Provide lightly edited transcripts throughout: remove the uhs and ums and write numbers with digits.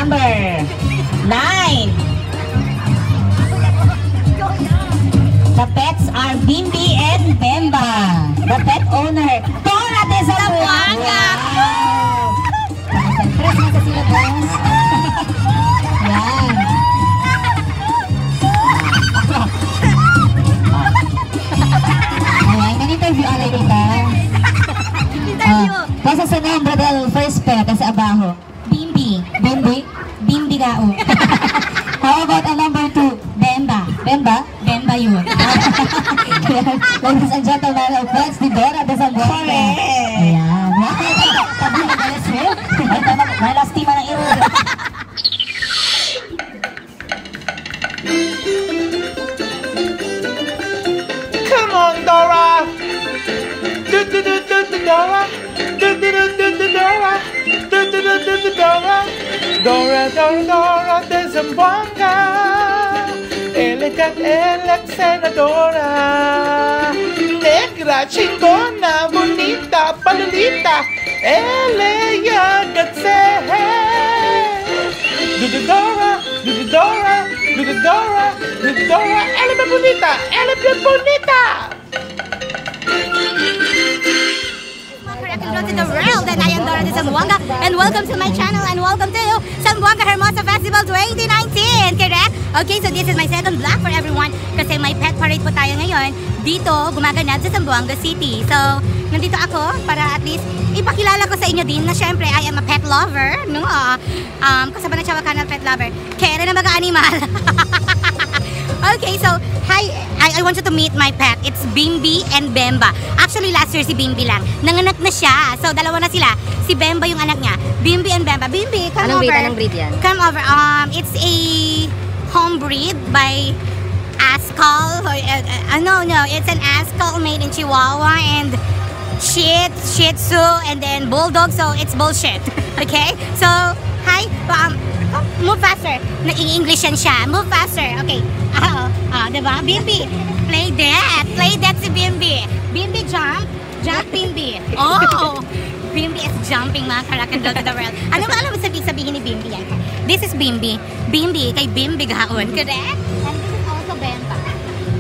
number 9. The pets are Bimbi and Bemba. The pet owner, Dora de Zamboanga. Wow! Press na sa sila, boss. Yan. Ayan, nan-interview alay kita. Kasi sa number del first pet, kasi abaho. Bimbi. Bimbi? Bimbi gao. How about ang number 2? Bemba. Bemba? Bemba yun. Ladies and gentlemen, our friends, ni Dora de Zamboanga. Ayan. Tabi na galas mo. May lastima ng iro. Come on, Dora! Dora! Dora! Dora! Dora, Dora de Zamboanga. Elegant, senadora. Negra, chingona, bonita, palolita. Elegant, Dora, Dora, Dora, Dora, elegant bonita, elegant bonita. To the world, and I am Dora de Zamboanga, and welcome to my channel, and welcome to Zamboanga Hermosa Festival 2019, correct? Okay, so this is my second vlog for everyone kasi may pet parade po tayo ngayon dito gumaganap sa Zamboanga City. So, nandito ako para at least ipakilala ko sa inyo din na syempre I am a pet lover, no? Kasama na siya na pet lover. Kere na mag-animal. Okay, so hi, I want you to meet my pet. It's Bimbi and Bemba. Actually, last year si Bimbi lang. Nanganak na siya. So, dalawa na sila. Si Bemba yung anak niya. Bimbi and Bemba. Bimbi, come over. Anong breed yan? Come over. It's a home breed by Ascal. No, it's an Ascal made in Chihuahua and Shih Tzu and then Bulldog. So, it's bullshit. Okay? So, hi. Move faster. Na-English yan siya. Move faster. Okay. Diba? Bimbi. Play that. Play that si Bimbi. Bimbi jump. Jump Bimbi. Oh! Bimbi is jumping mga karakandol to the world. Ano ba alam mo sabihin ni Bimbi yan? This is Bimbi. Bimbi kay Bimbi gaon. Correct? And this is also Bemba.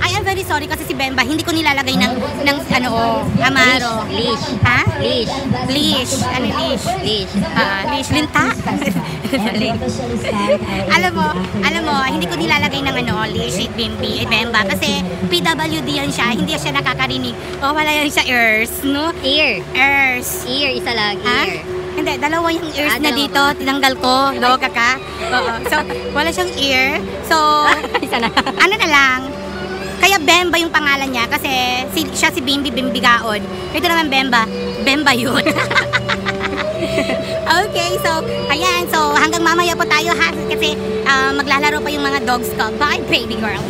I am very sorry kasi si Bemba hindi ko nilalagay ng amaro. Leash. Ha? Leash. Leash. Ano leash? Leash. Leash. Linta? alam mo, hindi ko nilalagay ng leash Bimbi, Bemba kasi PWD yan siya, hindi siya nakakarinig. Wala yan siya ears, no? Ear. Ears. Ear, isa lang. Ear. Hindi, dalawa yung ears na dito, tinanggal ko, loka ka. So, wala siyang ear. So, isa na. Ano na lang, kaya Bemba yung pangalan niya kasi siya si Bimbi Bembigaon. Ito naman Bemba yun. Okay, so ayan, so hanggang mamaya po tayo ha kasi maglalaro pa yung mga dogs ko. Bye baby girls.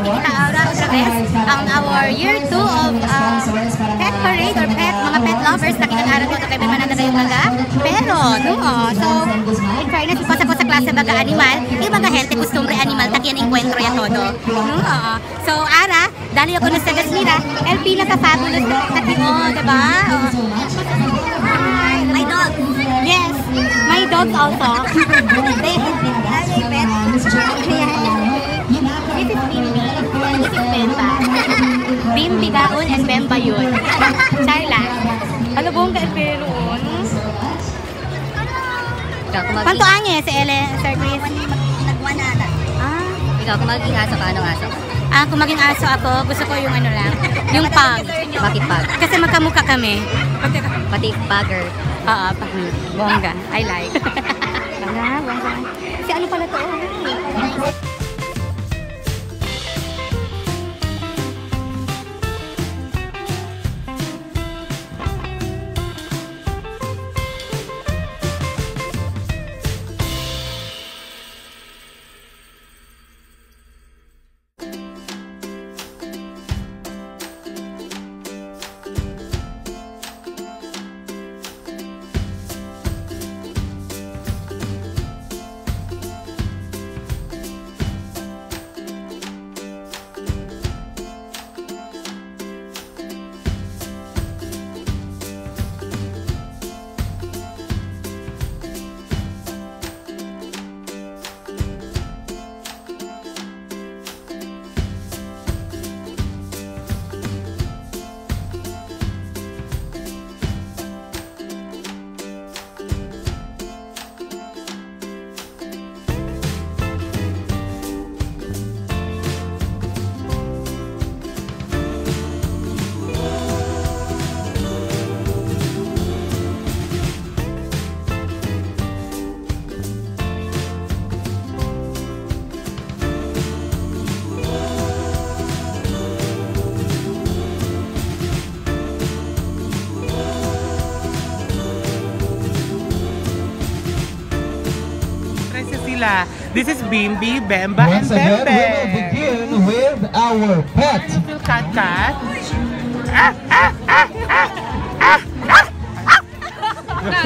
makikita Aura otra vez ang our year 2 of pet parade or mga pet lovers. Nakikita ko ito kay Mananda kayong mga pero, no? So, in fairness, pasa po sa klase baga animal, yung mga healthy costumbre animal, takyan encuentro ya todo. No? So, Ara, dali ako na sa Gasmira, el pinaka-fabulous na katio, diba? My dog. Yes, my dogs also. They have pet. This is Bimbi. This is Bemba. Bimbi gaon and Bemba yun. Charla. Ano bong ka-pero-on? Panto anye si Ele, Sir Chris? Nagwana na. Ikaw, kung maging aso ka, anong aso? Kung maging aso ako, gusto ko yung ano lang, yung pug. Bakit pug? Kasi magkamukha kami. Pati pugger. Oo, bongga. I like. Bongga. Si ano pala to? This is Bimbi, Bemba, and Once again, Bembe. we will begin with our pet. Cat cat.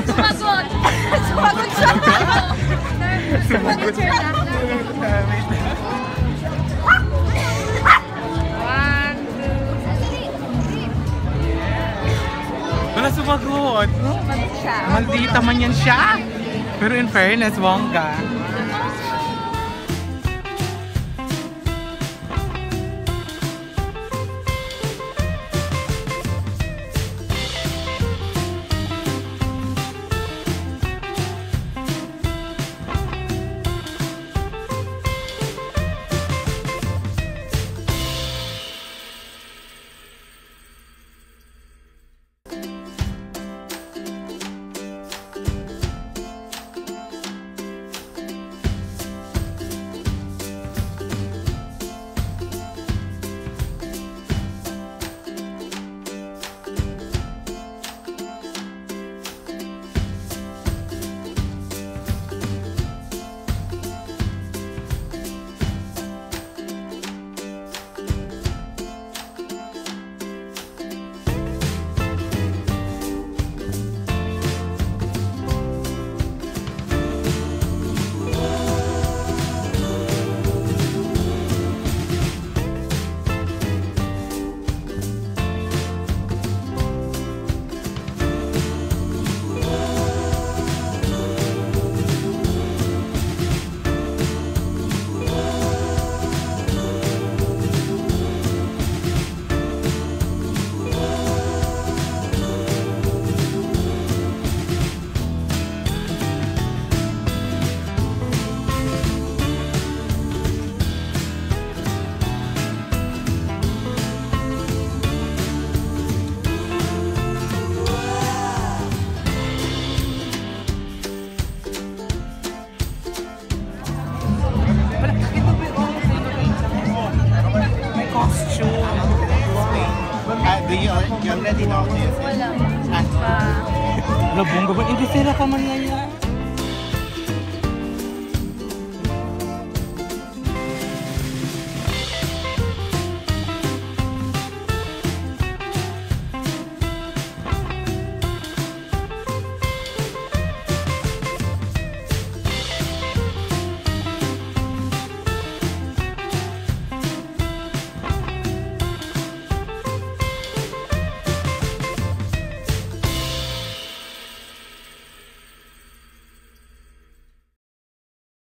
Sumagot! Sumagot siya! Sumagot siya! Wala sumagot. Maldita man yan siya. Pero in fairness, bongga. You're ready now? Wala. Labong gaban. Hindi sila ka man yan.